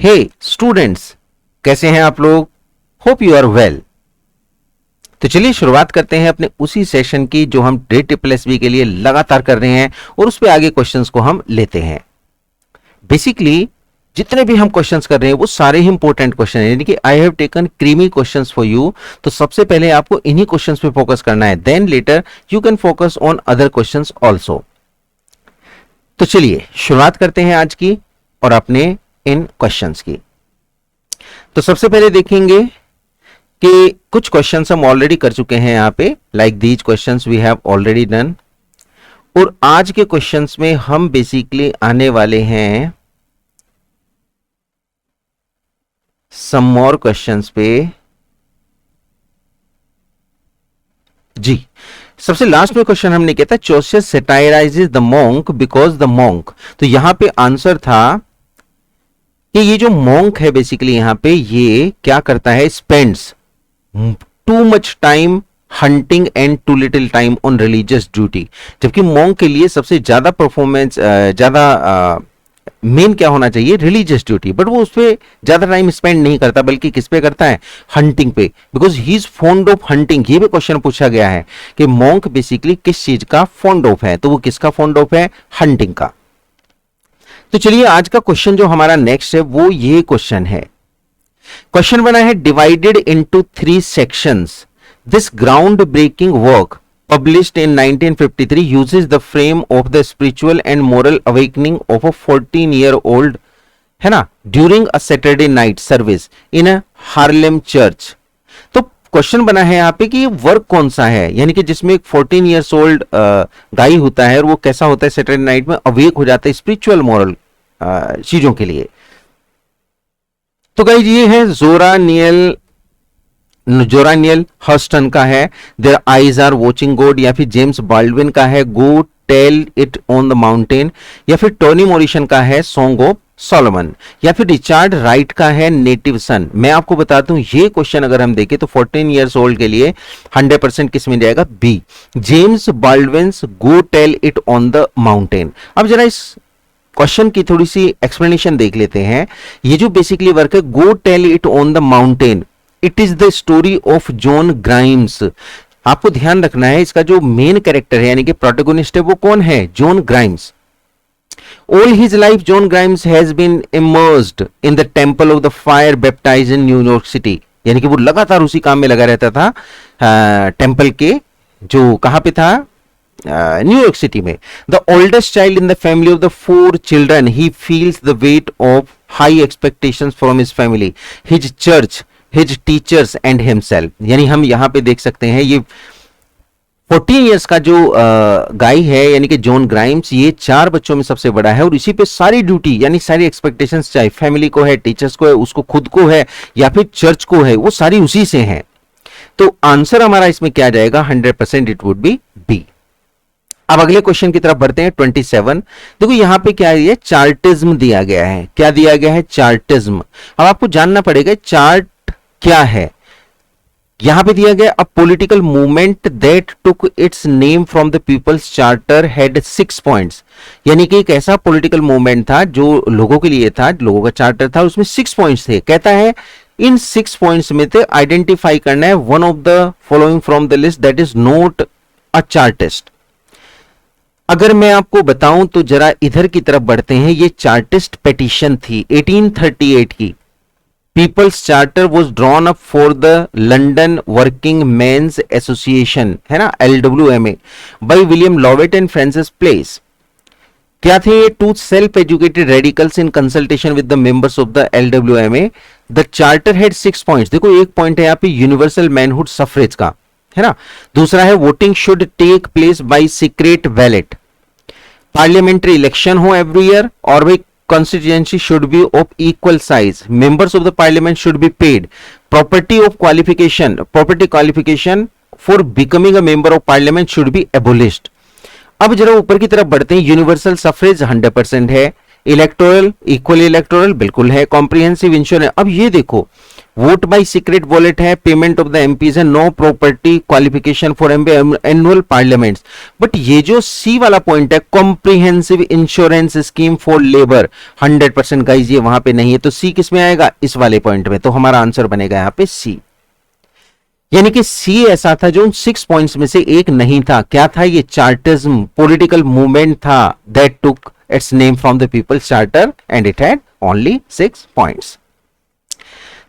हे students, कैसे हैं आप लोग? Hope you are well. तो चलिए शुरुआत करते हैं अपने उसी सेशन की जो हम JEE के लिए लगातार कर रहे हैं और उस पे आगे क्वेश्चंस को हम लेते हैं। बेसिकली जितने भी हम क्वेश्चंस कर रहे हैं वो सारे ही इंपॉर्टेंट क्वेश्चन हैं, यानी कि I have taken creamy questions for you. तो सबसे पहले आपको इन्हीं क्वेश्चंस पे फोकस करना है, then later you can focus on other questions also. तो चलिए शुरुआत करते हैं आज की और अपने इन क्वेश्चंस की। तो सबसे पहले देखेंगे कि कुछ क्वेश्चंस हम ऑलरेडी कर चुके हैं यहां पे, like these questions we have already done. और आज के क्वेश्चंस में हम बेसिकली आने वाले हैं सम मोर क्वेश्चंस पे। जी, सबसे लास्ट में क्वेश्चन हमने किया था, Chaucer satirises the monk because the monk. तो यहां पे आंसर था कि ये जो मॉन्क है बेसिकली यहां पे ये क्या करता है, spends too much time hunting and too little time on religious duty. जबकि मॉन्क के लिए सबसे ज्यादा परफॉर्मेंस मेन क्या होना चाहिए, रिलीजियस ड्यूटी, बट वो उस पर ज्यादा टाइम स्पेंड नहीं करता, बल्कि किस पे करता है, हंटिंग पे, because he is fond of hunting. ये भी क्वेश्चन पूछा गया है कि मॉन्क बेसिकली किस चीज का फॉन्ड ऑफ है, तो वो किसका फॉन्ड ऑफ है, हंटिंग का। तो चलिए आज का क्वेश्चन जो हमारा नेक्स्ट है वो ये क्वेश्चन है। क्वेश्चन बना है, divided into 3 sections, this ground breaking work published in 1953 uses the frame of the spiritual and moral awakening of a 14-year-old, है ना, during a Saturday night service in a Harlem church। तो question बना है यहाँ पे कि ये work कौन सा है, यानी कि जिसमें एक 14 years old गाई होता है और वो कैसा होता है, सैटरडे नाइट में अवेक हो जाता है स्पिरिचुअल मॉरल चीजों के लिए। तो गाइस ये है जोरानियल हर्स्टन का है, their eyes are watching god, या फिर जेम्स बाल्डविन का है go tell it on the mountain, या फिर टोनी मोरिसन का है सॉन्ग ऑफ सोलोमन, या फिर रिचर्ड राइट का है नेटिव सन। मैं आपको बताता हूं ये क्वेश्चन अगर हम देखें तो 14 इयर्स ओल्ड के लिए 100% किस में जाएगा, B, James Baldwin's go tell it on the mountain. अब जरा इस क्वेश्चन की थोड़ी सी एक्सप्लेनेशन देख लेते हैं। ये जो बेसिकली वर्क है go tell it on the mountain, it is the story of John Grimes. आपको ध्यान रखना है इसका जो मेन कैरेक्टर है यानी कि प्रोटैगनिस्ट है वो कौन है, John Grimes. All his life John Grimes has been immersed in the temple of the fire baptised in New York city, यानी कि वो लगातार उसी काम में लगा रहता था, टेंपल के जो कहां पे था, न्यूयॉर्क सिटी में। The oldest child in the family of the 4 children, he feels the weight of high expectations from his family, his church, his teachers and himself. यानी हम यहां पे देख सकते हैं ये 14 इयर्स का जो गाई है यानी कि जॉन ग्राइम्स, ये 4 बच्चों में सबसे बड़ा है और इसी पे सारी ड्यूटी यानी सारी एक्सपेक्टेशंस, चाहे फैमिली को है, टीचर्स को है, उसको खुद को है या फिर चर्च को है, वो सारी उसी से हैं। तो आंसर हमारा इसमें क्या जाएगा, 100% इट वुड बी बी। अब अगले क्वेश्चन की तरफ बढ़ते हैं 27। देखो यहां पे क्या है, चार्टिज्म दिया गया है। क्या दिया गया है, चार्टिज्म। अब आपको जानना पड़ेगा चार्ट क्या है। यहां पे दिया गया, a political movement that took its name from the people's charter had 6 points, यानी कि एक ऐसा पॉलिटिकल मूवमेंट था जो लोगों के लिए था, लोगों का चार्टर था, उसमें 6 पॉइंट्स थे। कहता है इन 6 पॉइंट्स में से आइडेंटिफाई करना है one of the following from the list that is not a chartist. अगर मैं आपको बताऊं तो जरा इधर की तरफ बढ़ते हैं। ये चार्टिस्ट पेटिशन थी 1838 की। People's Charter was drawn up for the London Working Men's Association, है ना, LWMA, by William Lovett and Francis Place. क्या थे ये, 2 self educated radicals in consultation with the members of the LWMA। The charter had 6 points. देखो एक point है यहाँ पे यूनिवर्सल मैनहुड सफरेज का, है ना। दूसरा है voting should take place by secret ballot, parliamentary election हो एवरी ईयर, और भाई constituency should be of equal size, members of the parliament should be paid, property qualification for becoming a member of parliament should be abolished। अब जरा ऊपर की तरफ बढ़ते हैं। यूनिवर्सल सफरेज 100% है, इलेक्टोरल इक्वल इलेक्टोरल बिल्कुल है, कॉम्प्रिहेंसिव इंश्योरेंस। अब ये देखो वोट बाय सीक्रेट वॉलेट है, पेमेंट ऑफ द एमपीज है, no property qualification for annual parliaments. But ये जो सी वाला पॉइंट है, comprehensive insurance scheme for labour, 100% guys ये वहां पे नहीं है, तो सी किस में आएगा, इस वाले पॉइंट में। तो हमारा आंसर बनेगा यहां पे सी। यानी कि सी ऐसा था जो उन 6 पॉइंट्स में से एक नहीं था। क्या था ये, चार्टिज्म, पॉलिटिकल मूवमेंट था that took its name from the people's charter and it had only 6 points.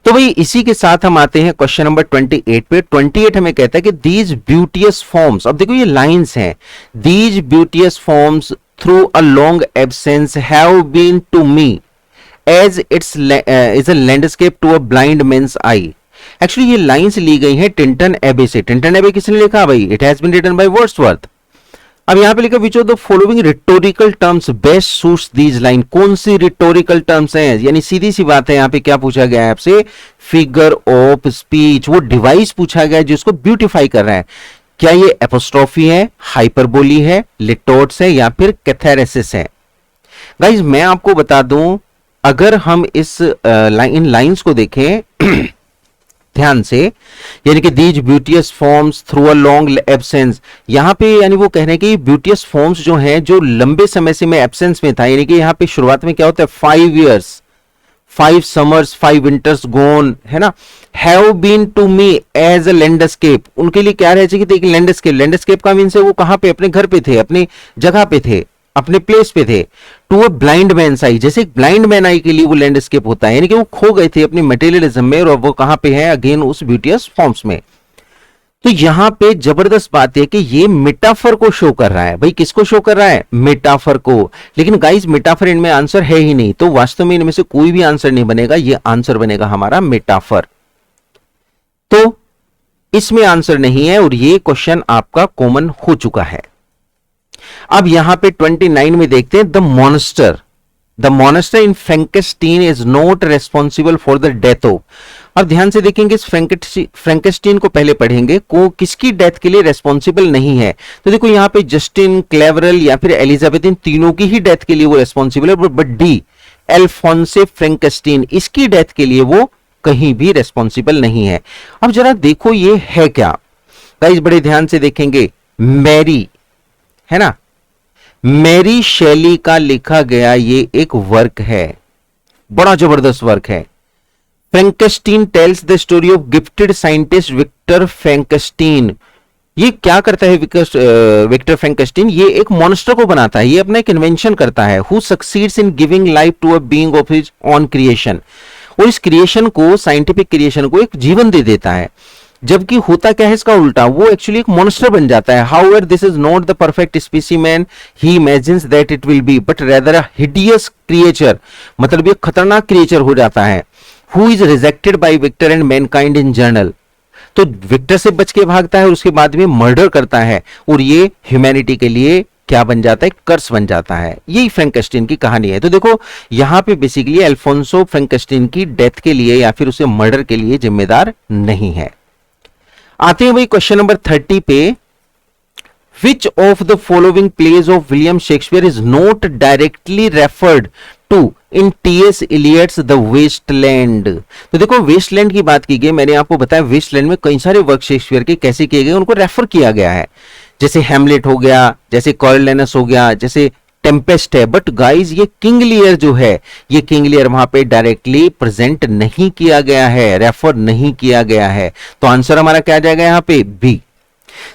तो भाई इसी के साथ हम आते हैं क्वेश्चन नंबर 28 पे। 28 हमें कहता है कि दीज ब्यूटियस फॉर्म्स, अब देखो ये लाइंस हैं, these beauteous forms through a long absence have been to me as its is a landscape to a blind man's eye. Actually ये लाइंस ली गई हैं टिंटन एबे से। टिंटन एबे किसने लिखा भाई, it has been written by Wordsworth. अब यहां पे लिखा which of the following rhetorical terms best suits these line, कौन सी रिटोरिकल टर्म्स हैं, यानी सीधी सी बात है, यहां पे क्या पूछा गया है आपसे, फिगर ऑफ स्पीच, वो डिवाइस पूछा गया है जिसको ब्यूटिफाई कर रहा है। क्या ये एपोस्ट्रोफी है, हाइपरबोली है, लिटोट्स है या फिर कैथेरेसिस है। गाइज मैं आपको बता दूं, अगर हम इस इन लाइंस को देखें ध्यान से, यानी कि these beauteous forms through a long absence, यहां पे यानी वो कह रहे हैं कि ब्यूटियस फॉर्म्स जो हैं जो लंबे समय से मैं एब्सेंस में था, यानी कि यहां पे शुरुआत में क्या होता है 5 years, 5 summers 5 winters gone, है ना, have been to me as a landscape, उनके लिए क्या रह चाहिए कि लैंडस्केप, लैंडस्केप का मीन्स है वो कहां पे, अपने घर पे थे, अपनी जगह पे थे, अपने प्लेस पे थे। To a blind man eye, जैसे एक ब्लाइंड मैन आई के लिए वो लैंडस्केप होता है, यानी कि वो खो गए थे अपने मटेरियलिज्म में, और वो कहां पे है, अगेन उस ब्यूटियस फॉर्म्स में। तो यहां पे जबरदस्त बात है कि ये मेटाफर को शो कर रहा है। भाई किसको शो कर रहा है, मेटाफर को। लेकिन गाइस मेटाफर इनमें आंसर है ही नहीं, तो वास्तव में इनमें से कोई भी आंसर नहीं बनेगा, ये आंसर बनेगा हमारा मेटाफर। तो इसमें आंसर नहीं है और ये क्वेश्चन आपका कॉमन हो चुका है। अब यहां पे 29 में देखते हैं, the monster in Frankenstein is not responsible for the death of. अब ध्यान से देखेंगे, इस फ्रैंकेस्टीन को पहले पढ़ेंगे, को किसकी डेथ के लिए रेस्पॉन्सिबल नहीं है। तो देखो यहां पे जस्टिन, क्लेवरल या फिर एलिजाबेथ, इन तीनों की ही डेथ के लिए वो रेस्पॉन्सिबल है, बट डी एल्फोंसे फ्रैंकेस्टीन, इसकी डेथ के लिए वो कहीं भी रेस्पॉन्सिबल नहीं है। अब जरा देखो ये है क्या, गाइस बड़े ध्यान से देखेंगे, मैरी है ना, मैरी शेली का लिखा गया ये एक वर्क है, बड़ा जबरदस्त वर्क है। Frankenstein tells the story of gifted scientist Victor Frankenstein. ये क्या करता है विक्टर फ्रैंकेस्टीन, ये एक मॉन्स्टर को बनाता है, ये अपना एक इन्वेंशन करता है, who succeeds in giving life to a being of his own creation, और इस क्रिएशन को, साइंटिफिक क्रिएशन को एक जीवन दे देता है। जबकि होता क्या है इसका उल्टा, वो एक्चुअली एक मॉन्स्टर बन जाता है। However this is not the perfect specimen he imagines that it will be, but rather a hideous creature, मतलब ये खतरनाक क्रिएचर हो जाता है, who is rejected by Victor and mankind in general. तो विक्टर से बच के भागता है और उसके बाद में मर्डर करता है, और ये ह्यूमैनिटी के लिए क्या बन जाता है, कर्स बन जाता है। यही फ्रैंकेस्टीन की कहानी है। तो देखो यहां पे बेसिकली अल्फोंसो फ्रैंकेस्टीन की डेथ के लिए या फिर उसे मर्डर के लिए जिम्मेदार नहीं है। आते हैं भाई क्वेश्चन नंबर 30 पे, which of the following plays of William Shakespeare is not directly referred to in T S. Eliot's the Waste Land. तो देखो वेस्टलैंड की बात की गई, मैंने आपको बताया वेस्टलैंड में कई सारे वर्क शेक्सपियर के कैसे किए गए, उनको रेफर किया गया है, जैसे हैमलेट हो गया, जैसे कॉर्लियनस हो गया, जैसे टेम्पेस्ट है। बट गाइज ये किंग लियर जो है, ये किंग लियर वहां पे डायरेक्टली प्रेजेंट नहीं किया गया है, रेफर नहीं किया गया है। तो आंसर हमारा क्या आ जाएगा यहां पे, बी।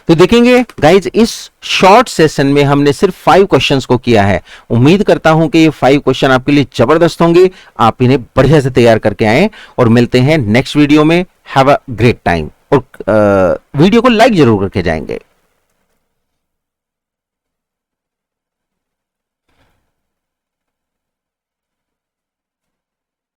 तो देखेंगे गाइज इस शॉर्ट सेशन में हमने सिर्फ 5 क्वेश्चंस को किया है। उम्मीद करता हूं कि ये 5 क्वेश्चन आपके लिए जबरदस्त होंगे, आप इन्हें बढ़िया से तैयार करके आए, और मिलते हैं नेक्स्ट वीडियो में। हैव अ ग्रेट टाइम, और वीडियो को लाइक जरूर करके जाएंगे।